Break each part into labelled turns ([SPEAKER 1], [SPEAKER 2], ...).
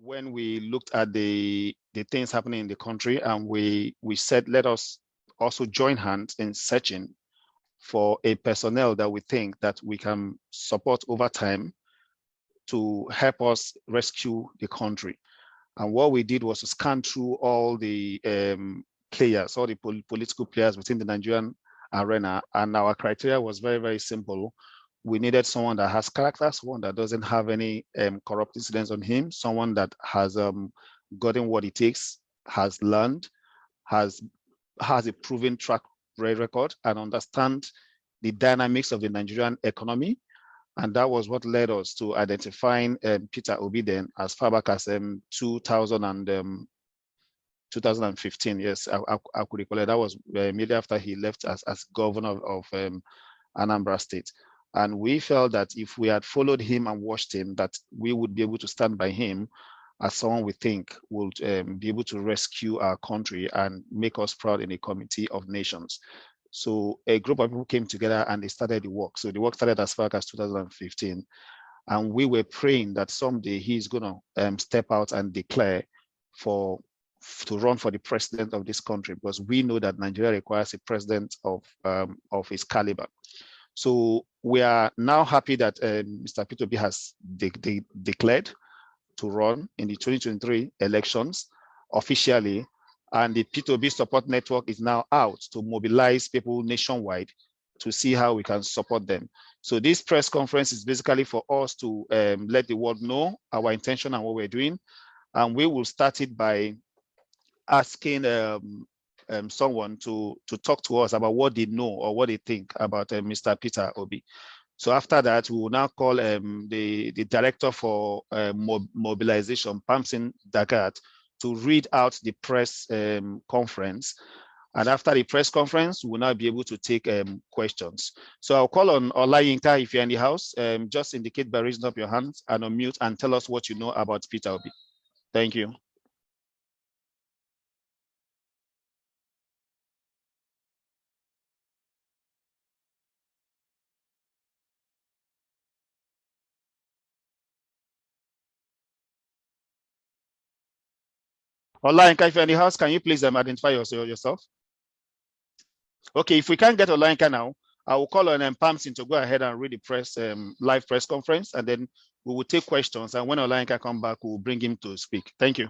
[SPEAKER 1] when we looked at the things happening in the country, and we said, let us also join hands in searching for a personnel that we think that we can support over time to help us rescue the country. And what we did was to scan through all the players, all the political players within the Nigerian arena. And our criteria was very, very simple. We needed someone that has character, someone that doesn't have any corrupt incidents on him, someone that has gotten what it takes, has learned, has a proven track record, and understand the dynamics of the Nigerian economy. And that was what led us to identifying Peter Obi then as far back as 2015. Yes, I could recall it. That was immediately after he left as governor of Anambra State. And we felt that if we had followed him and watched him, that we would be able to stand by him as someone we think would be able to rescue our country and make us proud in a community of nations. So a group of people came together and they started the work. So the work started as far as 2015. And we were praying that someday he's going to step out and declare to run for the president of this country, because we know that Nigeria requires a president of his caliber. So we are now happy that Mr. Peter Obi has declared to run in the 2023 elections officially, and the Peter Obi support network is now out to mobilize people nationwide to see how we can support them. So this press conference is basically for us to let the world know our intention and what we're doing, and we will start it by asking someone to talk to us about what they know or what they think about Mr. Peter Obi. So after that, we will now call the director for mobilization, Pamsin Dagat, to read out the press conference. And after the press conference, we'll now be able to take questions. So I'll call on Olayinka if you're in the house. Just indicate by raising up your hands and unmute and tell us what you know about Peter Obi. Thank you. Olayinka, if you're in the house, can you please identify yourself? Okay, if we can't get Olayinka now, I will call on Pamsin to go ahead and read the press live press conference, and then we will take questions. And when Olayinka come back, we'll bring him to speak. Thank you.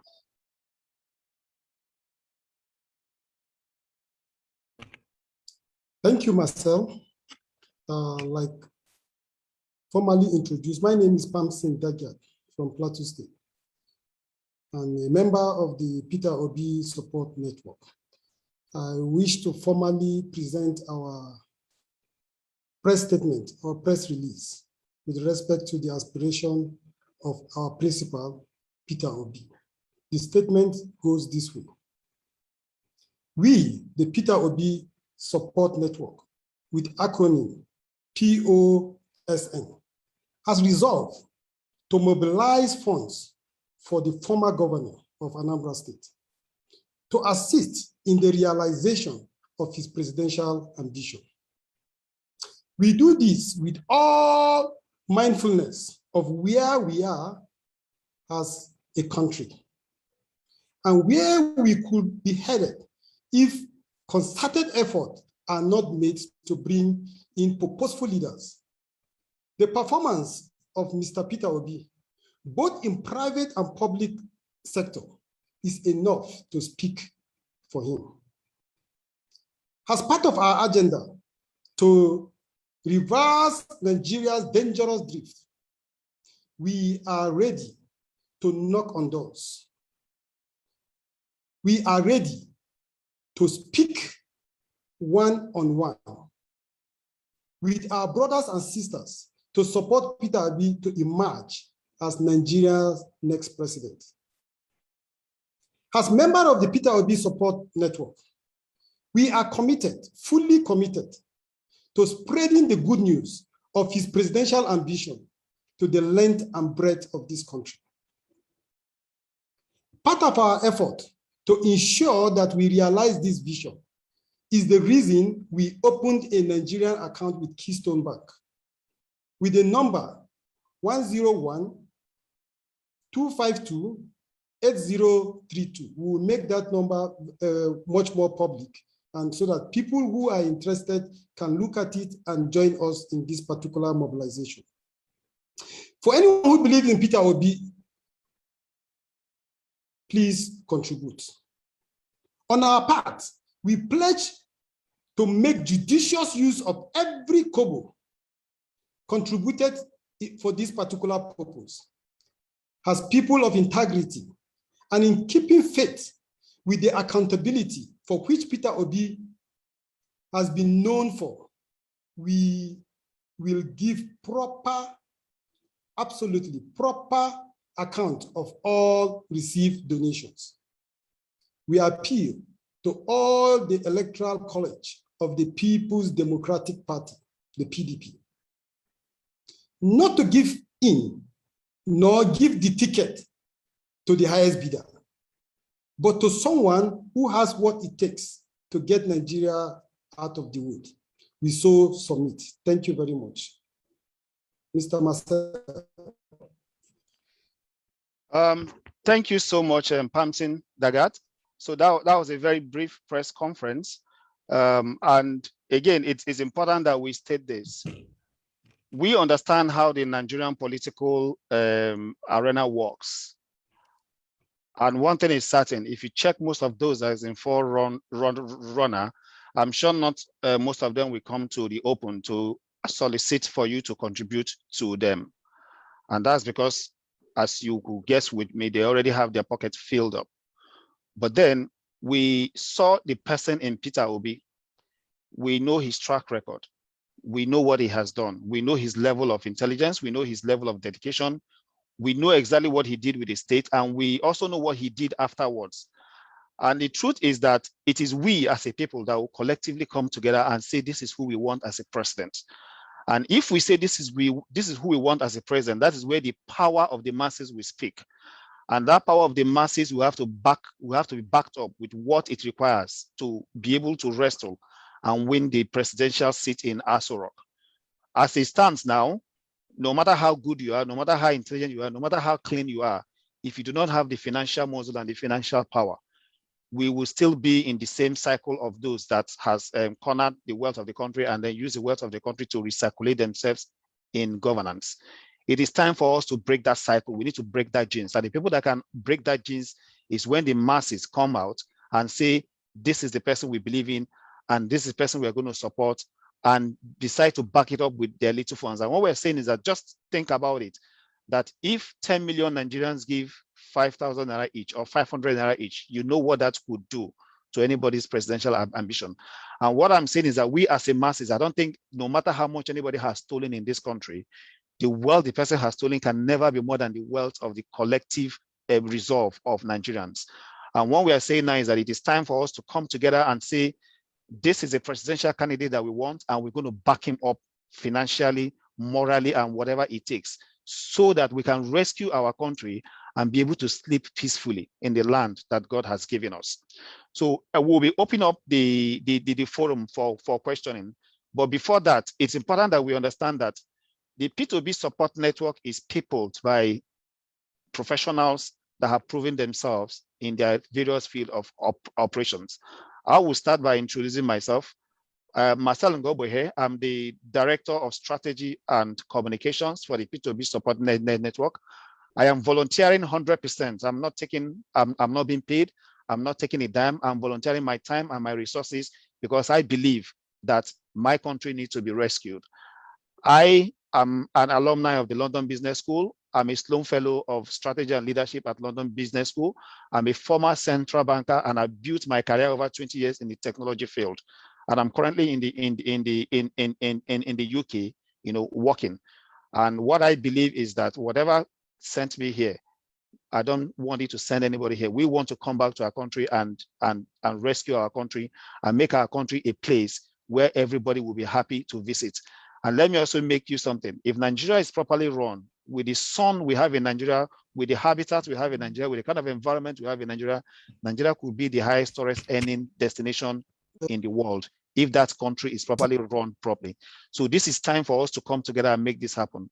[SPEAKER 2] Thank you, Marcel. Like formally introduced, my name is Pamsin Dagat from Plateau State. I'm a member of the Peter Obi Support Network. I wish to formally present our press statement or press release with respect to the aspiration of our principal, Peter Obi. The statement goes this way. We, the Peter Obi Support Network, with acronym POSN, has resolved to mobilize funds for the former governor of Anambra State to assist in the realization of his presidential ambition. We do this with all mindfulness of where we are as a country and where we could be headed if concerted efforts are not made to bring in purposeful leaders. The performance of Mr. Peter Obi, both in private and public sector, is enough to speak for him. As part of our agenda to reverse Nigeria's dangerous drift, we are ready to knock on doors. We are ready to speak one-on-one with our brothers and sisters to support Peter Obi to emerge as Nigeria's next president. As member of the Peter Obi Support Network, we are committed, fully committed, to spreading the good news of his presidential ambition to the length and breadth of this country. Part of our effort to ensure that we realize this vision is the reason we opened a Nigerian account with Keystone Bank with the number 101-252-8 8032. We will make that number much more public, and so that people who are interested can look at it and join us in this particular mobilization. For anyone who believes in Peter Obi, please contribute. On our part, we pledge to make judicious use of every kobo contributed for this particular purpose as people of integrity, and in keeping faith with the accountability for which Peter Obi has been known for. We will give proper, absolutely proper account of all received donations. We appeal to all the Electoral College of the People's Democratic Party, the PDP, not to give in nor give the ticket to the highest bidder, but to someone who has what it takes to get Nigeria out of the wood. We so submit. Thank you very much. Mr. Marcel.
[SPEAKER 1] Thank you so much, Pamsin Dagat. So that was a very brief press conference. And again, it's important that we state this. We understand how the Nigerian political arena works. And one thing is certain, if you check most of those as in runner, I'm sure not most of them will come to the open to solicit for you to contribute to them. And that's because, as you could guess with me, they already have their pockets filled up. But then we saw the person in Peter Obi. We know his track record. We know what he has done. We know his level of intelligence. We know his level of dedication. We know exactly what he did with the state, and we also know what he did afterwards. And the truth is that it is we as a people that will collectively come together and say, this is who we want as a president. And if we say this is who we want as a president, that is where the power of the masses will speak. And that power of the masses will have to be backed up with what it requires to be able to wrestle and win the presidential seat in Aso Rock. As it stands now, no matter how good you are, no matter how intelligent you are, no matter how clean you are, if you do not have the financial muscle and the financial power, we will still be in the same cycle of those that has cornered the wealth of the country and then use the wealth of the country to recirculate themselves in governance. It is time for us to break that cycle. We need to break that genes. And the people that can break that genes is when the masses come out and say, this is the person we believe in, and this is the person we are going to support, and decide to back it up with their little funds. And what we're saying is that just think about it, that if 10 million Nigerians give 5,000 naira each or 500 naira each, you know what that could do to anybody's presidential ambition. And what I'm saying is that we as a masses, I don't think no matter how much anybody has stolen in this country, the wealth the person has stolen can never be more than the wealth of the collective resolve of Nigerians. And what we are saying now is that it is time for us to come together and say, this is a presidential candidate that we want, and we're going to back him up financially, morally, and whatever it takes, so that we can rescue our country and be able to sleep peacefully in the land that God has given us. So we'll be opening up the forum for questioning. But before that, it's important that we understand that the P2B support network is peopled by professionals that have proven themselves in their various field of operations. I will start by introducing myself. Marcel Ngobohe, I'm the Director of Strategy and Communications for the P2B Support Network. I am volunteering 100%. I'm not being paid. I'm not taking a dime. I'm volunteering my time and my resources because I believe that my country needs to be rescued. I am an alumni of the London Business School. I'm a Sloan Fellow of Strategy and Leadership at London Business School. I'm a former central banker, and I built my career over 20 years in the technology field. And I'm currently in the UK, working. And what I believe is that whatever sent me here, I don't want it to send anybody here. We want to come back to our country and rescue our country and make our country a place where everybody will be happy to visit. And let me also make you something. If Nigeria is properly run, with the sun we have in Nigeria, with the habitat we have in Nigeria, with the kind of environment we have in Nigeria, Nigeria could be the highest tourist earning destination in the world if that country is properly run properly. So this is time for us to come together and make this happen.